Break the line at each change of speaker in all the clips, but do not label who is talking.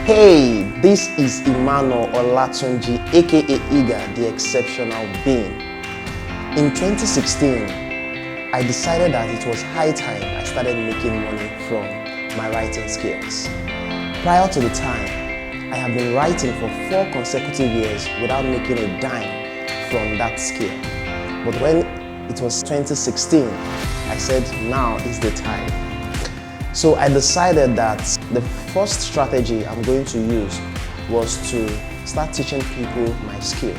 Hey, this is Emmanuel Olatunji, aka Iga, the exceptional being. In 2016, I decided that it was high time I started making money from my writing skills. Prior to the time, I have been writing for 4 consecutive years without making a dime from that skill. But when it was 2016, I said now is the time. So I decided that the first strategy I'm going to use was to start teaching people my skill.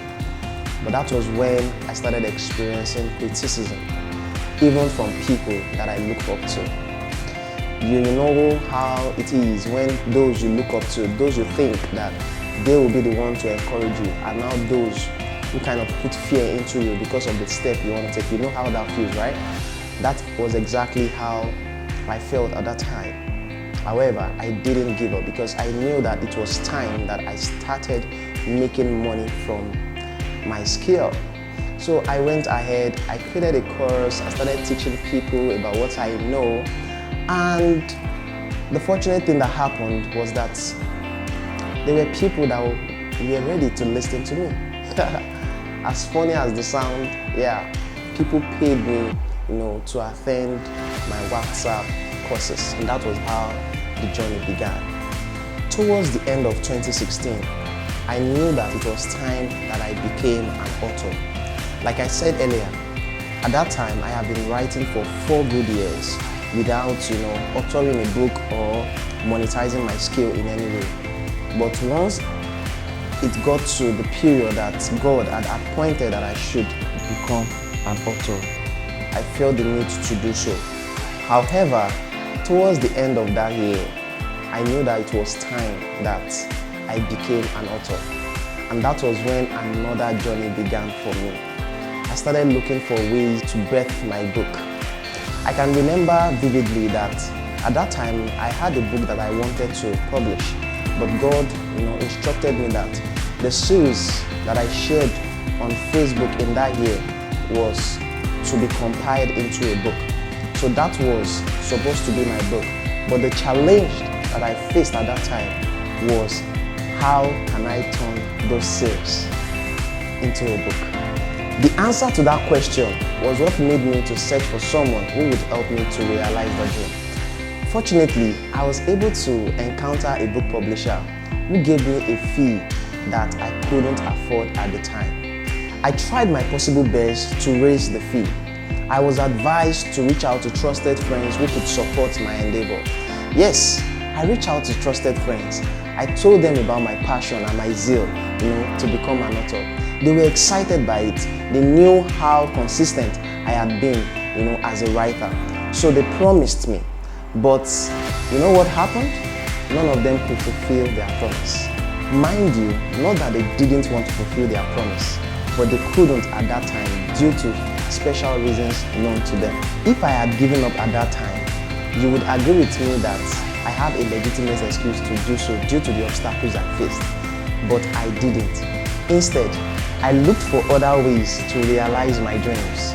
But that was when I started experiencing criticism, even from people that I look up to. You know how it is when those you look up to, those you think that they will be the one to encourage you, are now those who kind of put fear into you because of the step you want to take. You know how that feels, right? That was exactly how I felt at that time. However, I didn't give up because I knew that it was time that I started making money from my skill. So I went ahead, I created a course, I started teaching people about what I know, and the fortunate thing that happened was that there were people that were ready to listen to me. As funny as the sound, yeah, people paid me, to attend my WhatsApp courses, and that was how the journey began. Towards the end of 2016, I knew that it was time that I became an author. Like I said earlier, at that time I have been writing for 4 good years without, authoring a book or monetizing my skill in any way. But once it got to the period that God had appointed that I should become an author, I felt the need to do so. However, towards the end of that year, I knew that it was time that I became an author. And that was when another journey began for me. I started looking for ways to birth my book. I can remember vividly that at that time, I had a book that I wanted to publish. But God, instructed me that the series that I shared on Facebook in that year was to be compiled into a book. So that was supposed to be my book. But the challenge that I faced at that time was, how can I turn those series into a book? The answer to that question was what made me to search for someone who would help me to realize the dream. Fortunately, I was able to encounter a book publisher who gave me a fee that I couldn't afford at the time. I tried my possible best to raise the fee. I was advised to reach out to trusted friends who could support my endeavor. Yes, I reached out to trusted friends. I told them about my passion and my zeal, to become an author. They were excited by it. They knew how consistent I had been, as a writer. So they promised me. But you know what happened? None of them could fulfill their promise. Mind you, not that they didn't want to fulfill their promise, but they couldn't at that time due to special reasons known to them. If I had given up at that time, you would agree with me that I have a legitimate excuse to do so due to the obstacles I faced. But I didn't. Instead, I looked for other ways to realize my dreams.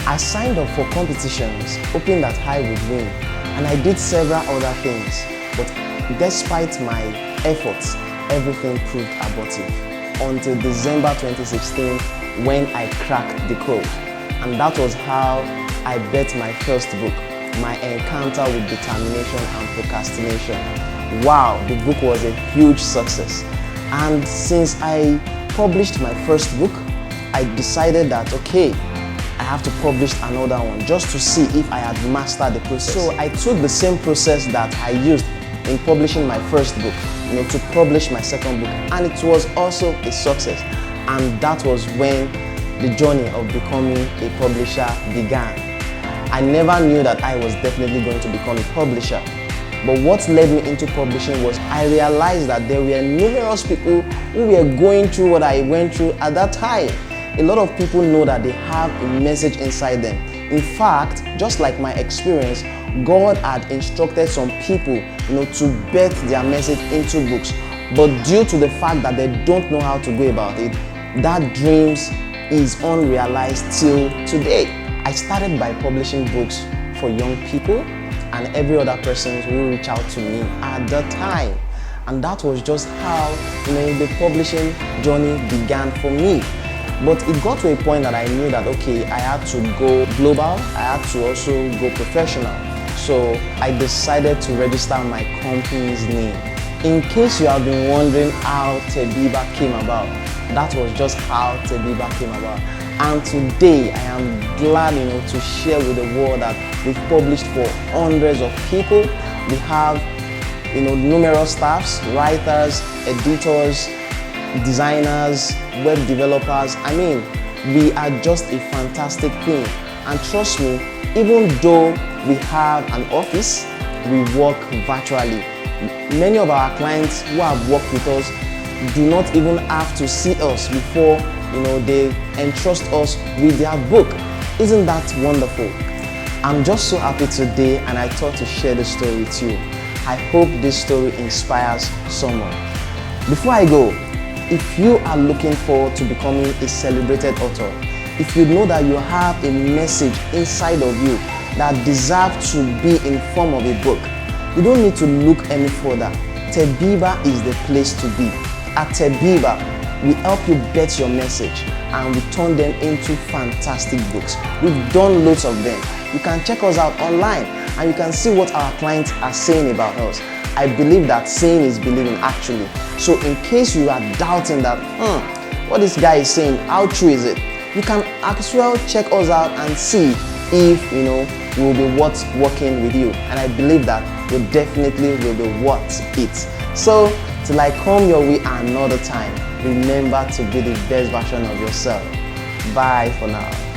I signed up for competitions, hoping that I would win, and I did several other things. But despite my efforts, everything proved abortive. Until December 2016, when I cracked the code. And that was how I bet my first book, My Encounter with Determination and Procrastination. Wow, the book was a huge success. And since I published my first book, I decided that, okay, I have to publish another one just to see if I had mastered the process. So I took the same process that I used in publishing my first book, to publish my second book. And it was also a success. And that was when the journey of becoming a publisher began. I never knew that I was definitely going to become a publisher. But what led me into publishing was I realized that there were numerous people who were going through what I went through at that time. A lot of people know that they have a message inside them. In fact, just like my experience, God had instructed some people, to birth their message into books. But due to the fact that they don't know how to go about it, that dreams is unrealized till today. I started by publishing books for young people and every other person who reached out to me at the time. And that was just how, the publishing journey began for me. But it got to a point that I knew that, okay, I had to go global, I had to also go professional. So I decided to register my company's name. In case you have been wondering how Tebiba came about, that was just how Tebiba came about. And today I am glad, to share with the world that we've published for hundreds of people. We have, numerous staffs, writers, editors, designers, web developers. I mean, we are just a fantastic team. And trust me, even though we have an office, we work virtually. Many of our clients who have worked with us do not even have to see us before, they entrust us with their book. Isn't that wonderful? I'm just so happy today, and I thought to share this story with you. I hope this story inspires someone. Before I go, if you are looking forward to becoming a celebrated author, if you know that you have a message inside of you that deserves to be in form of a book, you don't need to look any further. Tebiba is the place to be. At Tebiba, we help you bet your message and we turn them into fantastic books. We've done loads of them. You can check us out online and you can see what our clients are saying about us. I believe that seeing is believing actually. So in case you are doubting that, what this guy is saying, how true is it? You can as well check us out and see if, we'll be worth working with you. And I believe that we definitely will be worth it. So till I come your way another time, remember to be the best version of yourself. Bye for now.